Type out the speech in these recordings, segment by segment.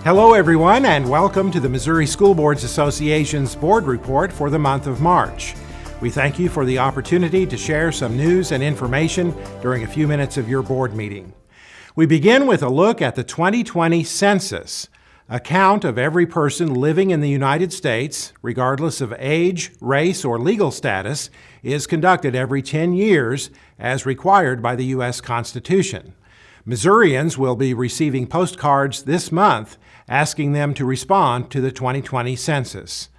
Hello everyone, and welcome to the Missouri School Boards Association's Board Report for the month of March. We thank you for the opportunity to share some news and information during a few minutes of your board meeting. We begin with a look at the 2020 census. A count of every person living in the United States, regardless of age, race, or legal status, is conducted every 10 years as required by the U.S. Constitution. Missourians will be receiving postcards this month asking them to respond to the 2020 census.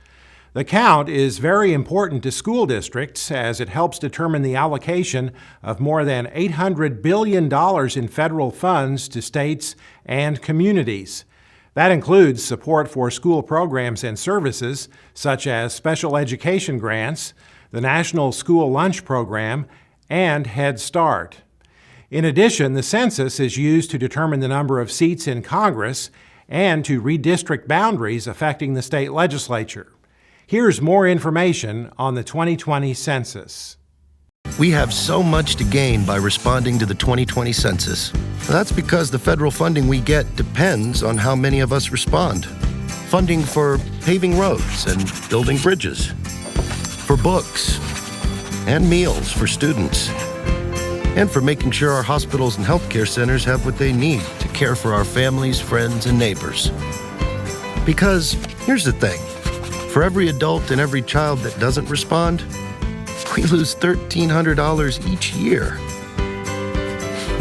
The count is very important to school districts as it helps determine the allocation of more than $800 billion in federal funds to states and communities. That includes support for school programs and services such as special education grants, the National School Lunch Program, and Head Start. In addition, the census is used to determine the number of seats in Congress and to redistrict boundaries affecting the state legislature. Here's more information on the 2020 census. We have so much to gain by responding to the 2020 census. That's because the federal funding we get depends on how many of us respond. Funding for paving roads and building bridges, for books and meals for students, and for making sure our hospitals and healthcare centers have what they need to care for our families, friends, and neighbors. Because here's the thing, for every adult and every child that doesn't respond, we lose $1,300 each year.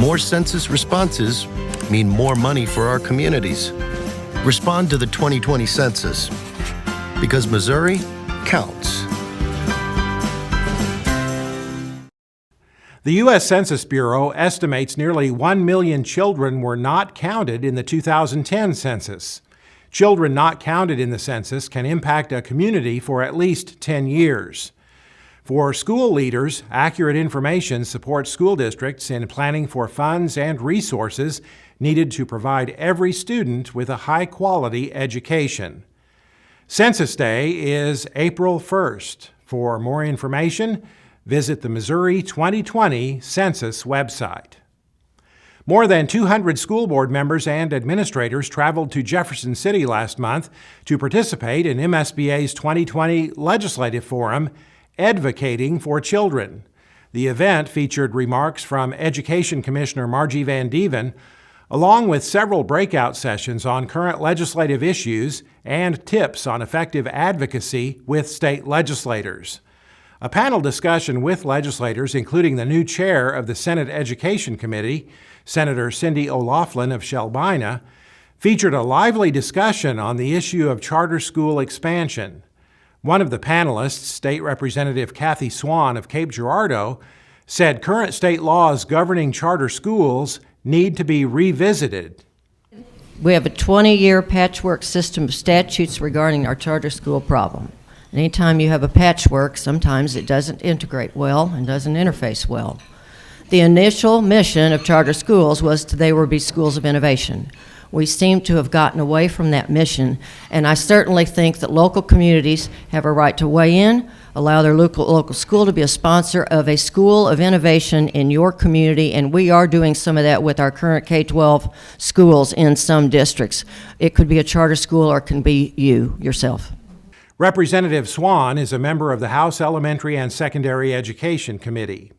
More census responses mean more money for our communities. Respond to the 2020 census, because Missouri counts. The U.S. Census Bureau estimates nearly 1 million children were not counted in the 2010 census. Children not counted in the census can impact a community for at least 10 years. For school leaders, accurate information supports school districts in planning for funds and resources needed to provide every student with a high-quality education. Census Day is April 1st. For more information, visit the Missouri 2020 Census website. More than 200 school board members and administrators traveled to Jefferson City last month to participate in MSBA's 2020 Legislative Forum, Advocating for Children. The event featured remarks from Education Commissioner Margie Van Dieven, along with several breakout sessions on current legislative issues and tips on effective advocacy with state legislators. A panel discussion with legislators, including the new chair of the Senate Education Committee, Senator Cindy O'Laughlin of Shelbina, featured a lively discussion on the issue of charter school expansion. One of the panelists, State Representative Kathy Swan of Cape Girardeau, said current state laws governing charter schools need to be revisited. We have a 20-year patchwork system of statutes regarding our charter school problem. Anytime you have a patchwork, sometimes it doesn't integrate well and doesn't interface well. The initial mission of charter schools was they would be schools of innovation. We seem to have gotten away from that mission, and I certainly think that local communities have a right to weigh in, allow their local school to be a sponsor of a school of innovation in your community, and we are doing some of that with our current K-12 schools in some districts. It could be a charter school or it can be you, yourself. Representative Swan is a member of the House Elementary and Secondary Education Committee.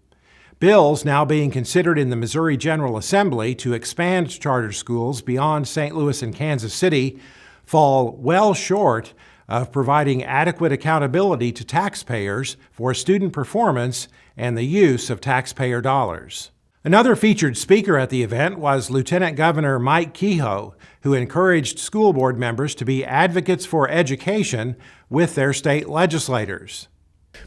Bills now being considered in the Missouri General Assembly to expand charter schools beyond St. Louis and Kansas City fall well short of providing adequate accountability to taxpayers for student performance and the use of taxpayer dollars. Another featured speaker at the event was Lieutenant Governor Mike Kehoe, who encouraged school board members to be advocates for education with their state legislators.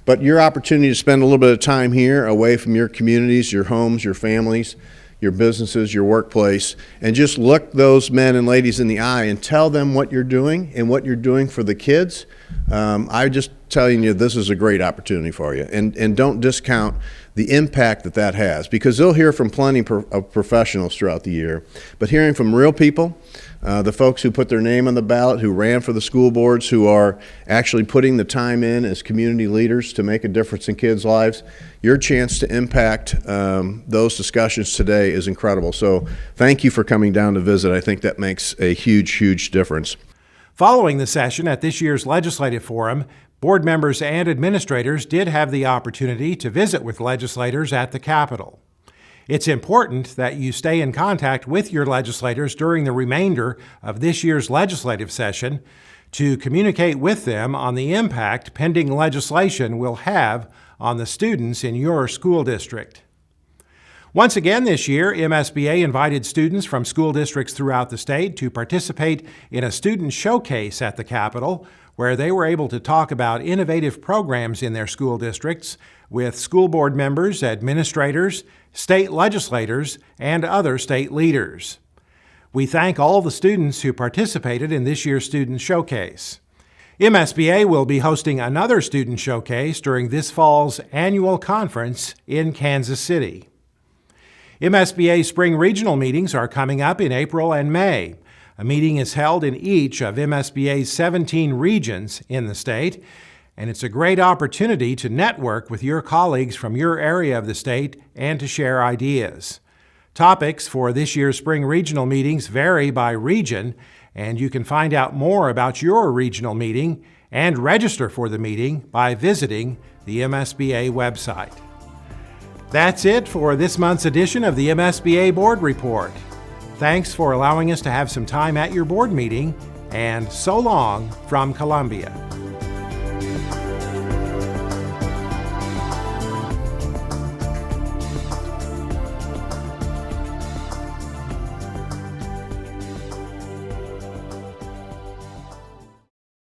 But your opportunity to spend a little bit of time here away from your communities, your homes, your families, your businesses, your workplace, and just look those men and ladies in the eye and tell them what you're doing and what you're doing for the kids. I'm just telling you, this is a great opportunity for you. And don't discount the impact that has, because they'll hear from plenty of professionals throughout the year, but hearing from real people the folks who put their name on the ballot, who ran for the school boards, who are actually putting the time in as community leaders to make a difference in kids' lives. Your chance to impact those discussions today is incredible. So thank you for coming down to visit. I think that makes a huge, huge difference. Following the session at this year's Legislative Forum, board members and administrators did have the opportunity to visit with legislators at the Capitol. It's important that you stay in contact with your legislators during the remainder of this year's legislative session to communicate with them on the impact pending legislation will have on the students in your school district. Once again this year, MSBA invited students from school districts throughout the state to participate in a student showcase at the Capitol, where they were able to talk about innovative programs in their school districts with school board members, administrators, state legislators, and other state leaders. We thank all the students who participated in this year's Student Showcase. MSBA will be hosting another Student Showcase during this fall's annual conference in Kansas City. MSBA spring regional meetings are coming up in April and May. A meeting is held in each of MSBA's 17 regions in the state, and it's a great opportunity to network with your colleagues from your area of the state and to share ideas. Topics for this year's spring regional meetings vary by region, and you can find out more about your regional meeting and register for the meeting by visiting the MSBA website. That's it for this month's edition of the MSBA Board Report. Thanks for allowing us to have some time at your board meeting, and so long from Columbia.